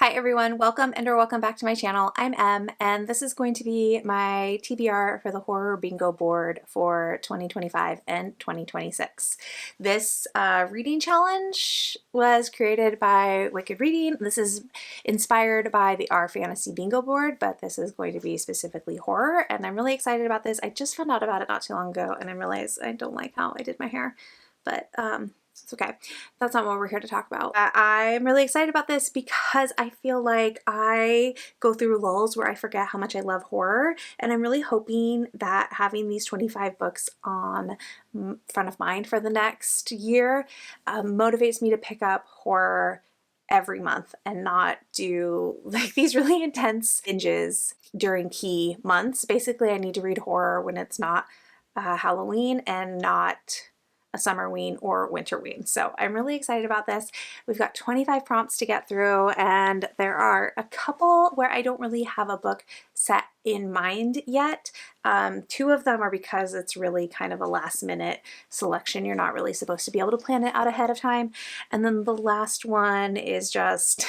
Hi everyone, welcome and or welcome back to my channel. I'm Em and this is going to be my TBR for the horror bingo board for 2025 and 2026. This reading challenge was created by Wicked Reading. This is inspired by the R Fantasy bingo board, but this is going to be specifically horror and I'm really excited about this. I just found out about it not too long ago and I realized I don't like how I did my hair, but it's okay. That's not what we're here to talk about. I'm really excited about this because I feel like I go through lulls where I forget how much I love horror, and I'm really hoping that having these 25 books on front of mind for the next year motivates me to pick up horror every month and not do like these really intense binges during key months. Basically, I need to read horror when it's not Halloween and not a summerween or winterween. So I'm really excited about this. We've got 25 prompts to get through and there are a couple where I don't really have a book set in mind yet. Two of them are because it's really kind of a last minute selection. You're not really supposed to be able to plan it out ahead of time. And then the last one is just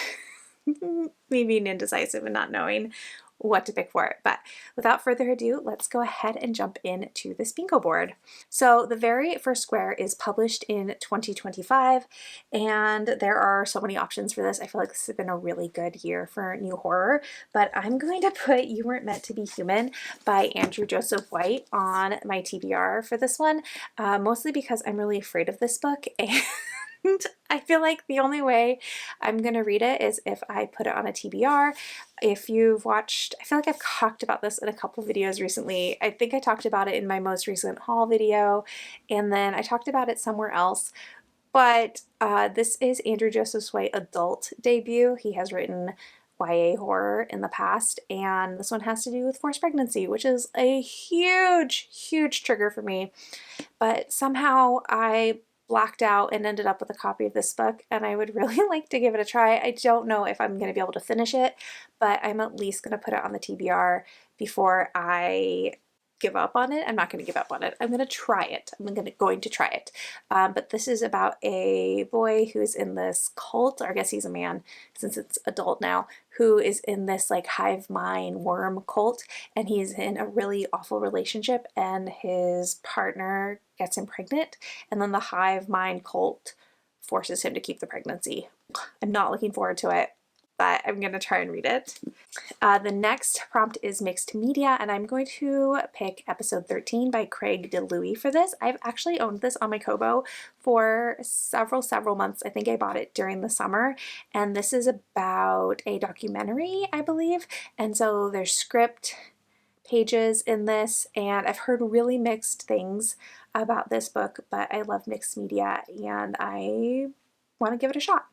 me being indecisive and not knowing what to pick for it. But without further ado, let's go ahead and jump into this bingo board. So the very first square is published in 2025 and there are so many options for this. I feel like this has been a really good year for new horror, but I'm going to put You Weren't Meant to Be Human by Andrew Joseph White on my TBR for this one, mostly because I'm really afraid of this book and I feel like the only way I'm going to read it is if I put it on a TBR. If you've watched, I feel like I've talked about this in a couple videos recently. I think I talked about it in my most recent haul video, and then I talked about it somewhere else. But this is Andrew Joseph White's adult debut. He has written YA horror in the past, and this one has to do with forced pregnancy, which is a huge, huge trigger for me. But somehow I blacked out and ended up with a copy of this book, and I would really like to give it a try. I don't know if I'm going to be able to finish it, but I'm at least going to put it on the TBR before I give up on it. I'm not going to give up on it. I'm going to try it. I'm going to try it. But this is about a boy who's in this cult, or I guess he's a man since it's adult now, who is in this like hive mind worm cult, and he's in a really awful relationship and his partner gets him pregnant, and then the hive mind cult forces him to keep the pregnancy. I'm not looking forward to it, but I'm going to try and read it. The next prompt is mixed media, and I'm going to pick episode 13 by Craig DeLuey for this. I've actually owned this on my Kobo for several months. I think I bought it during the summer, and this is about a documentary, I believe, and so there's script pages in this, and I've heard really mixed things about this book, but I love mixed media and I want to give it a shot.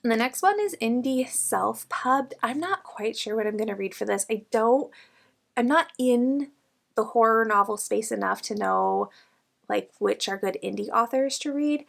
And the next one is Indie Self-Pubbed. I'm not quite sure what I'm going to read for this. I'm not in the horror novel space enough to know like which are good indie authors to read.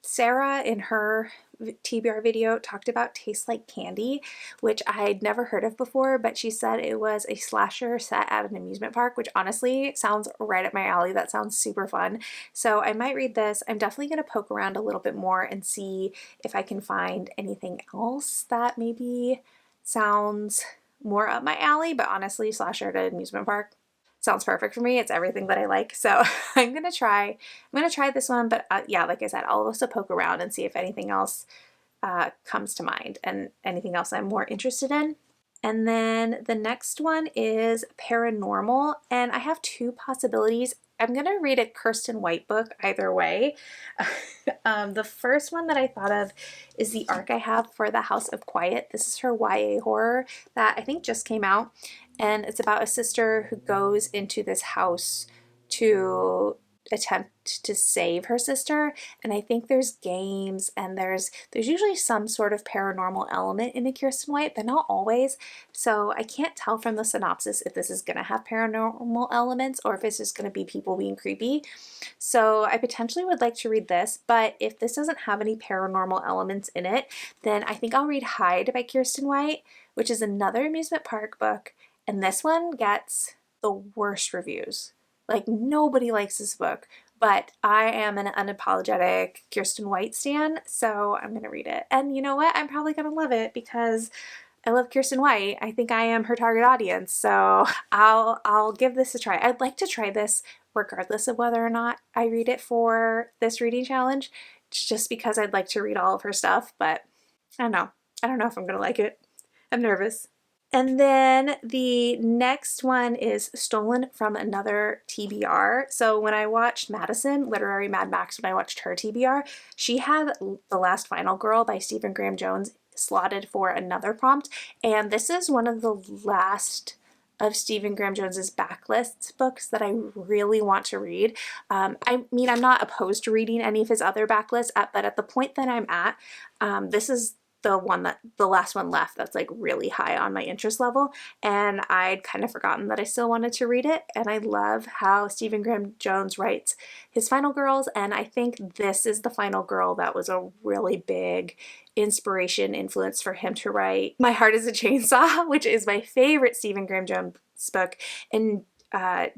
Sarah in her TBR video talked about Tastes Like Candy, which I'd never heard of before, but she said it was a slasher set at an amusement park, which honestly sounds right up my alley. That sounds super fun. So I might read this. I'm definitely going to poke around a little bit more and see if I can find anything else that maybe sounds more up my alley, but honestly, slasher at an amusement park sounds perfect for me. It's everything that I like. So I'm gonna try this one, but yeah, like I said, I'll also poke around and see if anything else comes to mind and anything else I'm more interested in. And then the next one is paranormal, and I have two possibilities. I'm gonna read a Kirsten White book either way. The first one that I thought of is the arc I have for The House of Quiet. This is her YA horror that I think just came out, and it's about a sister who goes into this house to attempt to save her sister, and I think there's games and there's usually some sort of paranormal element in a Kirsten White, but not always. So I can't tell from the synopsis if this is going to have paranormal elements or if it's just going to be people being creepy. So I potentially would like to read this, but if this doesn't have any paranormal elements in it, then I think I'll read Hide by Kirsten White, which is another amusement park book, and this one gets the worst reviews. Like, nobody likes this book, but I am an unapologetic Kirsten White stan, so I'm going to read it. And you know what? I'm probably going to love it because I love Kirsten White. I think I am her target audience, so I'll give this a try. I'd like to try this regardless of whether or not I read it for this reading challenge, just because I'd like to read all of her stuff, but I don't know. I don't know if I'm going to like it. I'm nervous. And then the next one is Stolen from Another TBR. So when I watched Madison, Literary Mad Max, when I watched her TBR, she had The Last Final Girl by Stephen Graham Jones slotted for another prompt. And this is one of the last of Stephen Graham Jones's Backlist books that I really want to read. I mean, I'm not opposed to reading any of his other backlists, but at the point that I'm at, this is the last one left that's like really high on my interest level, and I'd kind of forgotten that I still wanted to read it. And I love how Stephen Graham Jones writes his final girls, and I think this is the final girl that was a really big inspiration, influence for him to write My Heart is a Chainsaw, which is my favorite Stephen Graham Jones book, and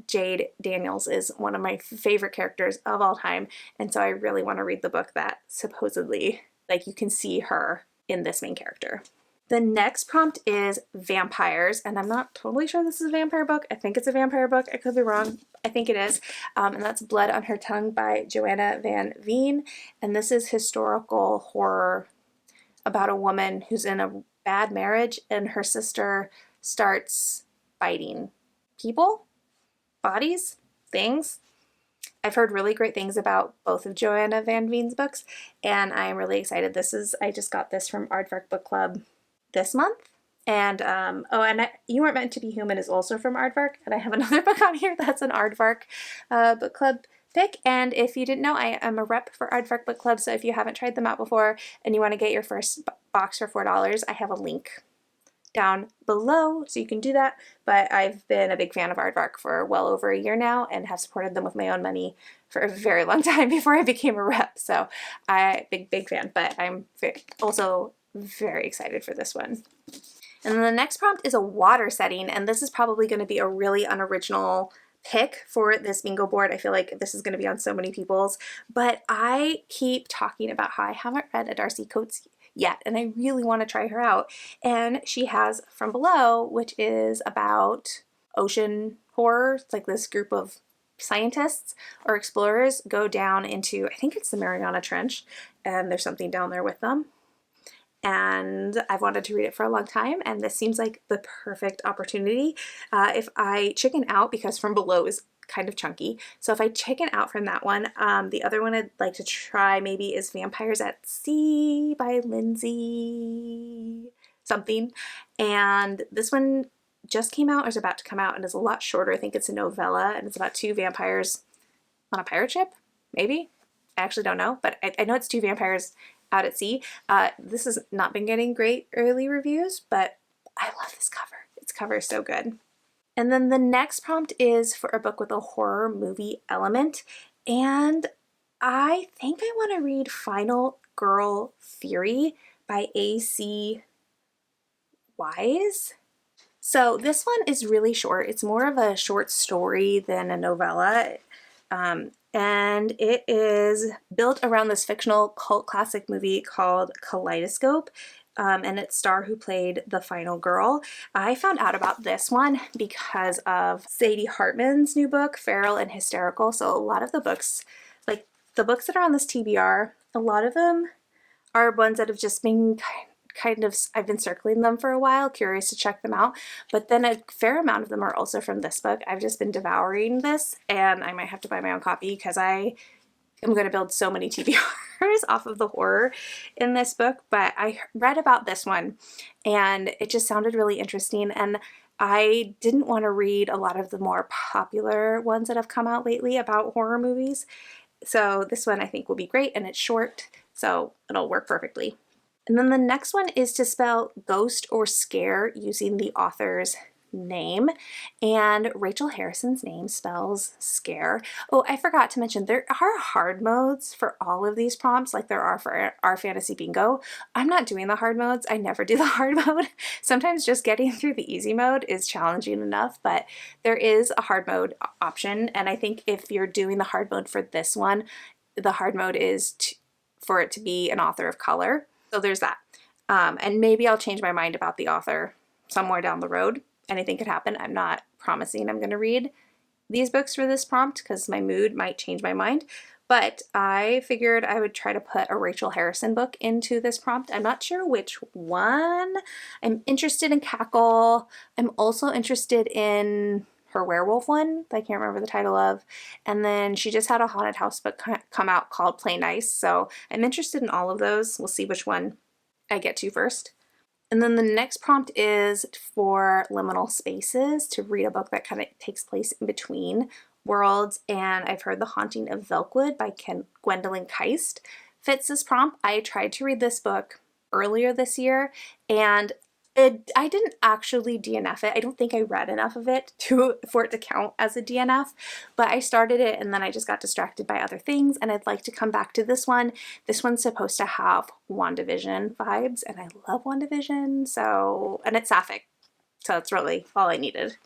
Jade Daniels is one of my favorite characters of all time, and so I really want to read the book that supposedly, like, you can see her in this main character. The next prompt is vampires, and I'm not totally sure this is a vampire book. I think it's a vampire book. I could be wrong. I think it is. And that's Blood on Her Tongue by Joanna Van Veen. And this is historical horror about a woman who's in a bad marriage and her sister starts biting people, bodies, things. I've heard really great things about both of Joanna Van Veen's books, and I am really excited. I just got this from Aardvark Book Club this month. And, You Weren't Meant to Be Human is also from Aardvark, and I have another book on here that's an Aardvark Book Club pick. And if you didn't know, I am a rep for Aardvark Book Club, so if you haven't tried them out before and you want to get your first box for $4, I have a link down below so you can do that. But I've been a big fan of Aardvark for well over a year now and have supported them with my own money for a very long time before I became a rep, so big fan. But I'm also very excited for this one. And then the next prompt is a water setting, and this is probably going to be a really unoriginal pick for this bingo board. I feel like this is going to be on so many people's, but I keep talking about how I haven't read a Darcy Coates yet, and I really want to try her out. And she has From Below, which is about ocean horror. It's like this group of scientists or explorers go down into, I think it's the Mariana Trench, and there's something down there with them. And I've wanted to read it for a long time, and this seems like the perfect opportunity. If I chicken out, because From Below is kind of chunky, so if I chicken out from that one, the other one I'd like to try maybe is Vampires at Sea by Lindsay something. And this one just came out or is about to come out and is a lot shorter. I think it's a novella, and it's about two vampires on a pirate ship, maybe? I actually don't know, but I know it's two vampires out at sea. This has not been getting great early reviews, but I love this cover. Its cover is so good. And then the next prompt is for a book with a horror movie element, and I think I want to read Final Girl Theory by A.C. Wise. So this one is really short. It's more of a short story than a novella. And it is built around this fictional cult classic movie called Kaleidoscope, and its star who played the final girl. I found out about this one because of Sadie Hartman's new book, Feral and Hysterical. So a lot of the books, like the books that are on this TBR, a lot of them are ones that have just been I've been circling them for a while, curious to check them out, but then a fair amount of them are also from this book. I've just been devouring this, and I might have to buy my own copy because I am going to build so many TBRs off of the horror in this book. But I read about this one, and it just sounded really interesting, and I didn't want to read a lot of the more popular ones that have come out lately about horror movies. So this one I think will be great, and it's short, so it'll work perfectly. And then the next one is to spell ghost or scare using the author's name, and Rachel Harrison's name spells scare. Oh, I forgot to mention there are hard modes for all of these prompts, like there are for our fantasy bingo. I'm not doing the hard modes. I never do the hard mode. Sometimes just getting through the easy mode is challenging enough, but there is a hard mode option, and I think if you're doing the hard mode for this one, the hard mode is for it to be an author of color. So there's that. And maybe I'll change my mind about the author somewhere down the road. Anything could happen. I'm not promising I'm going to read these books for this prompt because my mood might change my mind. But I figured I would try to put a Rachel Harrison book into this prompt. I'm not sure which one. I'm interested in Cackle. I'm also interested in her werewolf one that I can't remember the title of. And then she just had a haunted house book come out called Play Nice. So I'm interested in all of those. We'll see which one I get to first. And then the next prompt is for liminal spaces, to read a book that kind of takes place in between worlds. And I've heard The Haunting of Velkwood by Gwendolyn Keist fits this prompt. I tried to read this book earlier this year, and I didn't actually DNF it. I don't think I read enough of it for it to count as a DNF, but I started it and then I just got distracted by other things, and I'd like to come back to this one. This one's supposed to have WandaVision vibes, and I love WandaVision, so, and it's sapphic, so that's really all I needed.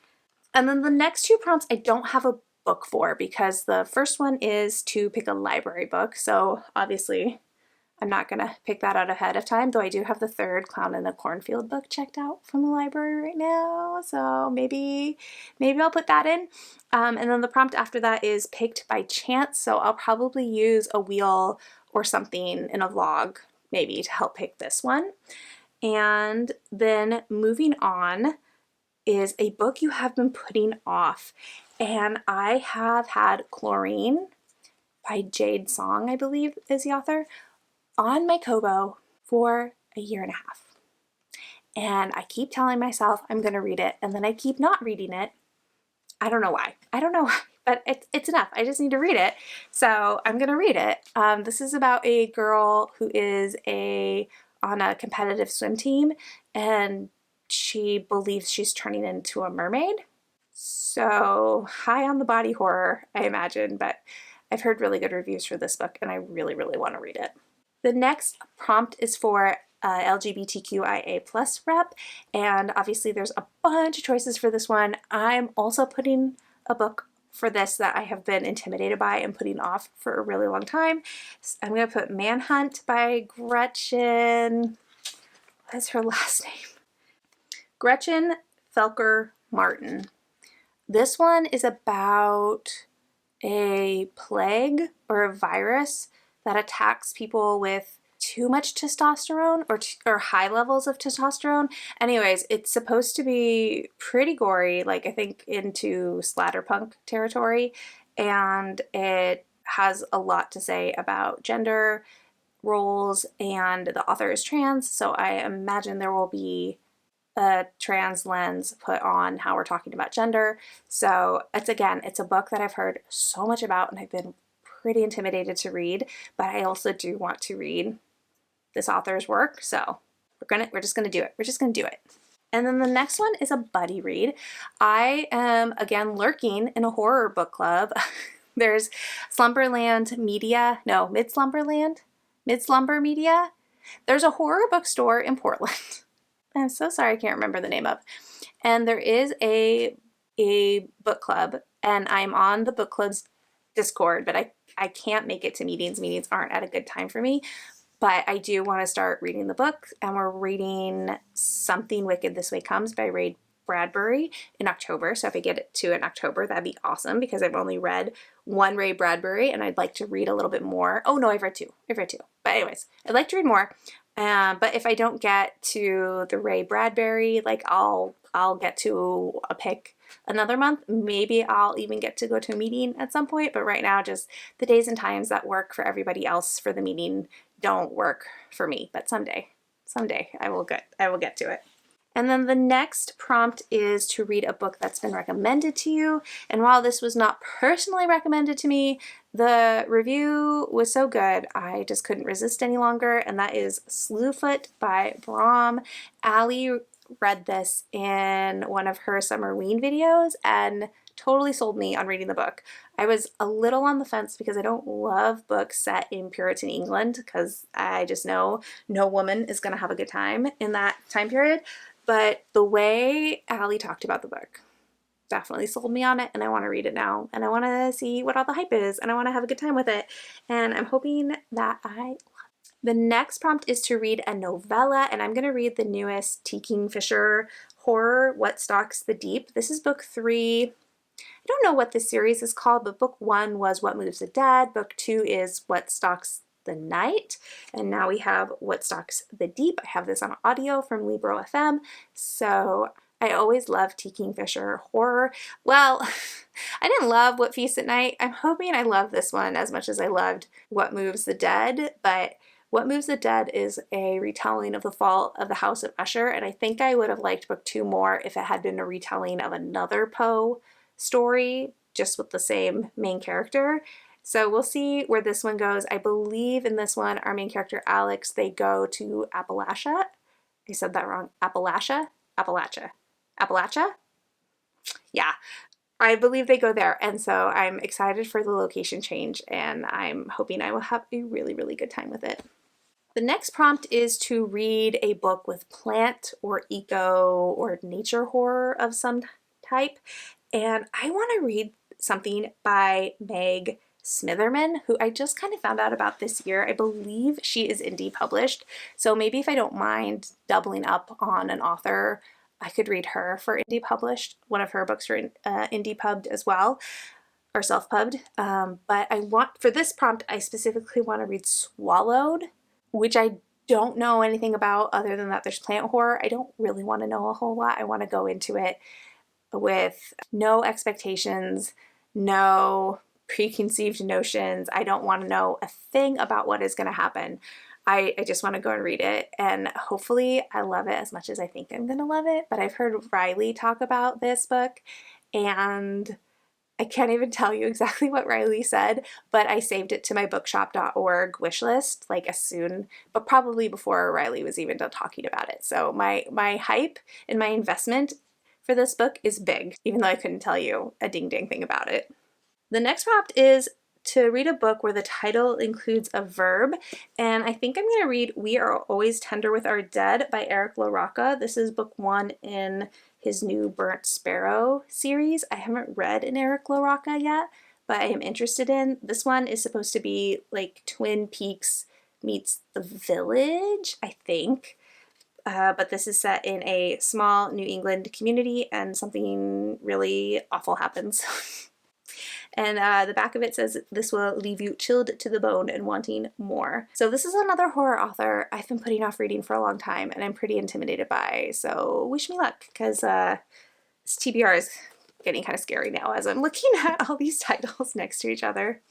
And then the next two prompts I don't have a book for, because the first one is to pick a library book, so obviously I'm not going to pick that out ahead of time, though I do have the third Clown in the Cornfield book checked out from the library right now, so maybe I'll put that in. And then the prompt after that is picked by chance, so I'll probably use a wheel or something in a vlog maybe to help pick this one. And then moving on is a book you have been putting off, and I have had Chlorine by Jade Song, I believe is the author, on my Kobo for a year and a half. And I keep telling myself I'm going to read it, and then I keep not reading it. I don't know why. But it's enough. I just need to read it. So I'm going to read it. This is about a girl who is on a competitive swim team, and she believes she's turning into a mermaid. So high on the body horror, I imagine, but I've heard really good reviews for this book, and I really, really want to read it. The next prompt is for LGBTQIA+ rep, and obviously there's a bunch of choices for this one. I'm also putting a book for this that I have been intimidated by and putting off for a really long time. I'm going to put Manhunt by Gretchen. What is her last name? Gretchen Felker Martin. This one is about a plague or a virus that attacks people with too much testosterone or high levels of testosterone. Anyways, it's supposed to be pretty gory, like I think into splatterpunk territory, and it has a lot to say about gender roles, and the author is trans, so I imagine there will be a trans lens put on how we're talking about gender. So it's a book that I've heard so much about and I've been pretty intimidated to read, but I also do want to read this author's work, so we're just gonna do it. And then the next one is a buddy read. I am again lurking in a horror book club. There's Midslumber Media. There's a horror bookstore in Portland. I'm so sorry I can't remember the name of. And there is a book club, and I'm on the book club's Discord, but I can't make it to meetings. Meetings aren't at a good time for me, but I do want to start reading the book, and we're reading Something Wicked This Way Comes by Ray Bradbury in October. So if I get it to in October, that'd be awesome, because I've only read one Ray Bradbury and I'd like to read a little bit more. Oh no, I've read two. But anyways, I'd like to read more. But if I don't get to the Ray Bradbury, like I'll get to a pick another month. Maybe I'll even get to go to a meeting at some point, but right now just the days and times that work for everybody else for the meeting don't work for me. But someday I will get to it. And then the next prompt is to read a book that's been recommended to you. And while this was not personally recommended to me, the review was so good I just couldn't resist any longer, and that is Slewfoot by Brahm Ali read this in one of her Summerween videos and totally sold me on reading the book. I was a little on the fence because I don't love books set in Puritan England because I just know no woman is going to have a good time in that time period. But the way Allie talked about the book definitely sold me on it, and I want to read it now, and I want to see what all the hype is, and I want to have a good time with it, and I'm hoping that I love it. The next prompt is to read a novella, and I'm going to read the newest T. Kingfisher horror, What Stalks the Deep. This is book 3. I don't know what this series is called, but book 1 was What Moves the Dead, book 2 is What Stalks the Night, and now we have What Stalks the Deep. I have this on audio from Libro FM, so I always loved T. Kingfisher horror. Well, I didn't love What Feasts at Night. I'm hoping I love this one as much as I loved What Moves the Dead, but What Moves the Dead is a retelling of the fall of the House of Usher, and I think I would have liked book 2 more if it had been a retelling of another Poe story, just with the same main character. So we'll see where this one goes. I believe in this one, our main character, Alex, they go to Appalachia. I said that wrong. Appalachia? Appalachia. Appalachia? Yeah, I believe they go there. And so I'm excited for the location change, and I'm hoping I will have a really, really good time with it. The next prompt is to read a book with plant or eco or nature horror of some type. And I want to read something by Meg Smitherman, who I just kind of found out about this year. I believe she is indie published. So maybe if I don't mind doubling up on an author, I could read her for indie published, one of her books for indie pubbed as well, or self-pubbed. But I want, for this prompt, I specifically want to read Swallowed, which I don't know anything about other than that there's plant horror. I don't really want to know a whole lot. I want to go into it with no expectations, no preconceived notions. I don't want to know a thing about what is going to happen. I just want to go and read it, and hopefully I love it as much as I think I'm going to love it. But I've heard Riley talk about this book, and I can't even tell you exactly what Riley said, but I saved it to my bookshop.org wish list like as soon, but probably before Riley was even done talking about it. So my hype and my investment for this book is big, even though I couldn't tell you a ding-dang thing about it. The next prompt is to read a book where the title includes a verb, and I think I'm going to read We Are Always Tender with Our Dead by Eric LaRocca. This is book 1 in his new Burnt Sparrow series. I haven't read an Eric LaRocca yet, but I am interested in. This one is supposed to be like Twin Peaks meets The Village, I think. But this is set in a small New England community, and something really awful happens. And the back of it says, this will leave you chilled to the bone and wanting more. So this is another horror author I've been putting off reading for a long time, and I'm pretty intimidated by. So wish me luck, because this TBR is getting kind of scary now as I'm looking at all these titles next to each other.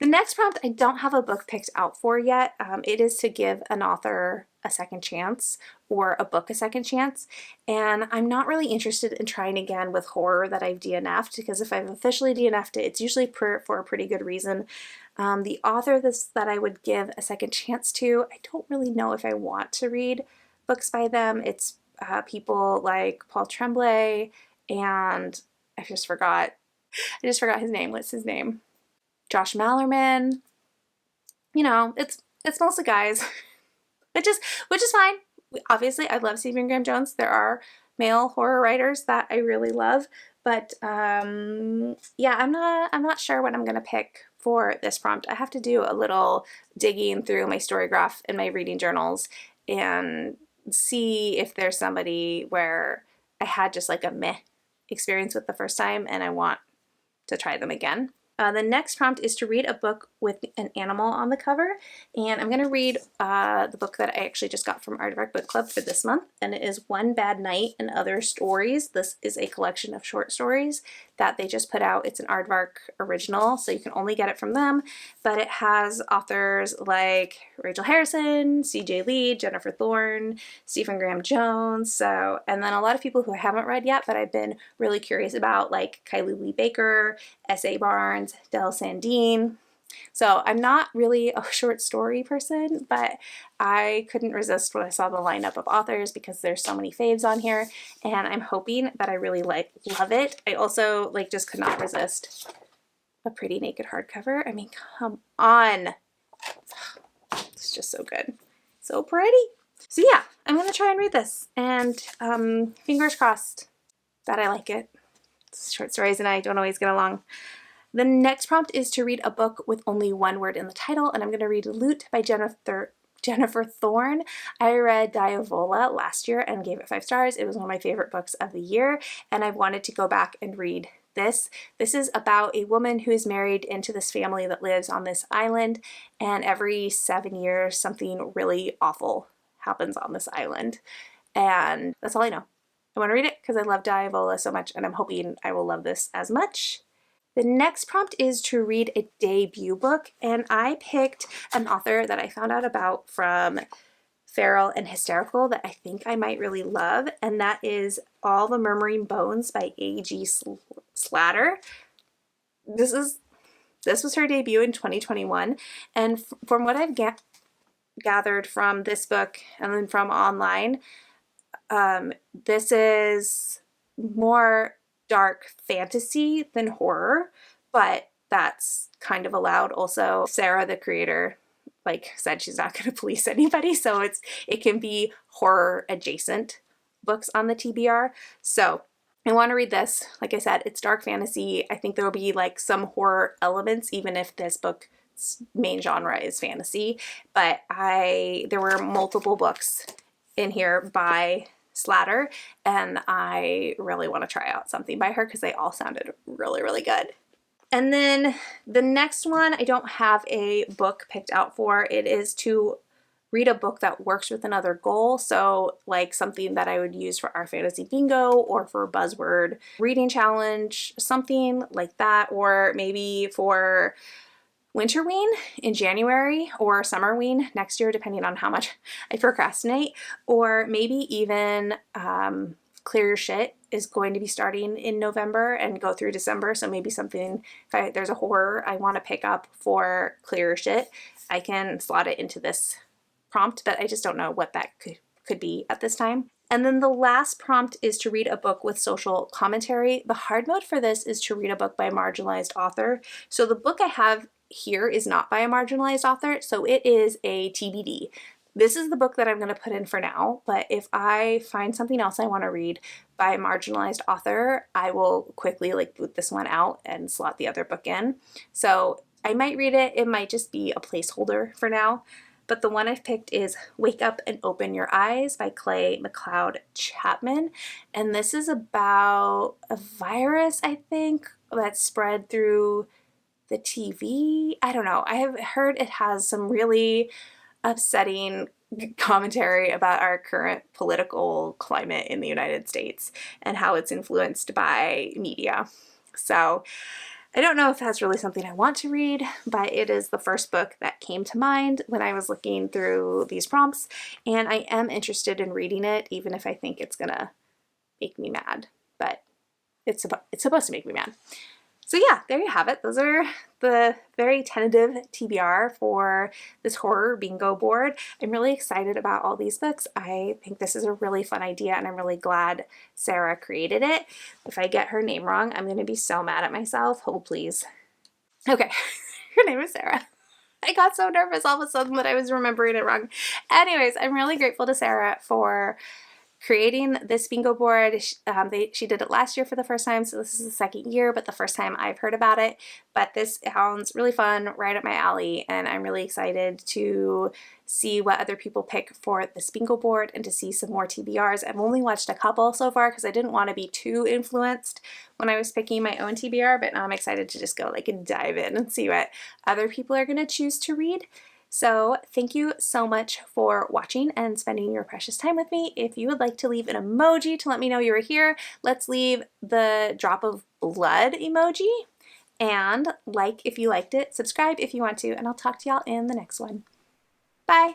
The next prompt I don't have a book picked out for yet. It is to give an author a second chance or a book a second chance, and I'm not really interested in trying again with horror that I've DNF'd, because if I've officially DNF'd it, it's usually for a pretty good reason. The author that I would give a second chance to, I don't really know if I want to read books by them. It's people like Paul Tremblay, and I just forgot his name. What's his name? Josh Mallerman. You know, it's mostly guys, which is fine. Obviously, I love Stephen Graham Jones. There are male horror writers that I really love, but yeah, I'm not sure what I'm gonna pick for this prompt. I have to do a little digging through my Storygraph and my reading journals and see if there's somebody where I had just like a meh experience with the first time and I want to try them again. The next prompt is to read a book with an animal on the cover, and I'm going to read the book that I actually just got from Aardvark Book Club for this month, and it is One Bad Night and Other Stories. This is a collection of short stories that they just put out. It's an Aardvark original, so you can only get it from them, but it has authors like Rachel Harrison, C.J. Lee, Jennifer Thorne, Stephen Graham Jones, and then a lot of people who I haven't read yet, but I've been really curious about, like Kylie Lee Baker, S.A. Barnes, Del Sandine. So I'm not really a short story person, but I couldn't resist when I saw the lineup of authors because there's so many faves on here, and I'm hoping that I really love it. I also just could not resist a Pretty Naked hardcover. I mean, come on. It's just so good. So pretty. So yeah, I'm going to try and read this, and fingers crossed that I like it. Short stories and I don't always get along. The next prompt is to read a book with only one word in the title, and I'm going to read Loot by Jennifer Thorne. I read Diavola last year and gave it 5 stars. It was one of my favorite books of the year, and I wanted to go back and read this. This is about a woman who is married into this family that lives on this island, and every 7 years something really awful happens on this island, and that's all I know. I want to read it because I love Diavola so much, and I'm hoping I will love this as much. The next prompt is to read a debut book, and I picked an author that I found out about from Feral and Hysterical that I think I might really love, and that is All the Murmuring Bones by A.G. Slatter. This was her debut in 2021, and from what I've gathered from this book and then from online, this is more dark fantasy than horror, but that's kind of allowed. Also, Sarah, the creator, said she's not going to police anybody, so it can be horror adjacent books on the TBR. So I want to read this. Like I said, it's dark fantasy. I think there will be some horror elements, even if this book's main genre is fantasy. But there were multiple books in here by Slatter, and I really want to try out something by her because they all sounded really, really good. And then the next one, I don't have a book picked out for. It is to read a book that works with another goal. So something that I would use for our fantasy bingo or for Buzzword reading challenge, something like that, or maybe for Winterween in January or Summerween next year, depending on how much I procrastinate, or maybe even Cleaursht is going to be starting in November and go through December, so maybe something, if there's a horror I want to pick up for Cleaursht, I can slot it into this prompt, but I just don't know what that could be at this time. And then the last prompt is to read a book with social commentary. The hard mode for this is to read a book by a marginalized author. So the book I have here is not by a marginalized author, so it is a TBD. This is the book that I'm going to put in for now, but if I find something else I want to read by a marginalized author, I will quickly boot this one out and slot the other book in. So I might read it. It might just be a placeholder for now. But the one I've picked is Wake Up and Open Your Eyes by Clay McLeod Chapman. And this is about a virus, I think, that's spread through the TV. I don't know. I have heard it has some really upsetting commentary about our current political climate in the United States and how it's influenced by media. So I don't know if that's really something I want to read, but it is the first book that came to mind when I was looking through these prompts, and I am interested in reading it, even if I think it's gonna make me mad, but it's supposed to make me mad. So yeah, there you have it. Those are the very tentative TBR for this horror bingo board. I'm really excited about all these books. I think this is a really fun idea, and I'm really glad Sarah created it. If I get her name wrong, I'm going to be so mad at myself. Hold please. Okay, her name is Sarah. I got so nervous all of a sudden that I was remembering it wrong. Anyways, I'm really grateful to Sarah for creating this bingo board. She did it last year for the first time, so this is the second year, but the first time I've heard about it. But this sounds really fun, right up my alley, and I'm really excited to see what other people pick for this bingo board and to see some more TBRs. I've only watched a couple so far because I didn't want to be too influenced when I was picking my own TBR, but now I'm excited to just go and dive in and see what other people are going to choose to read. So thank you so much for watching and spending your precious time with me. If you would like to leave an emoji to let me know you were here, let's leave the drop of blood emoji, and like if you liked it, subscribe if you want to, and I'll talk to y'all in the next one. Bye!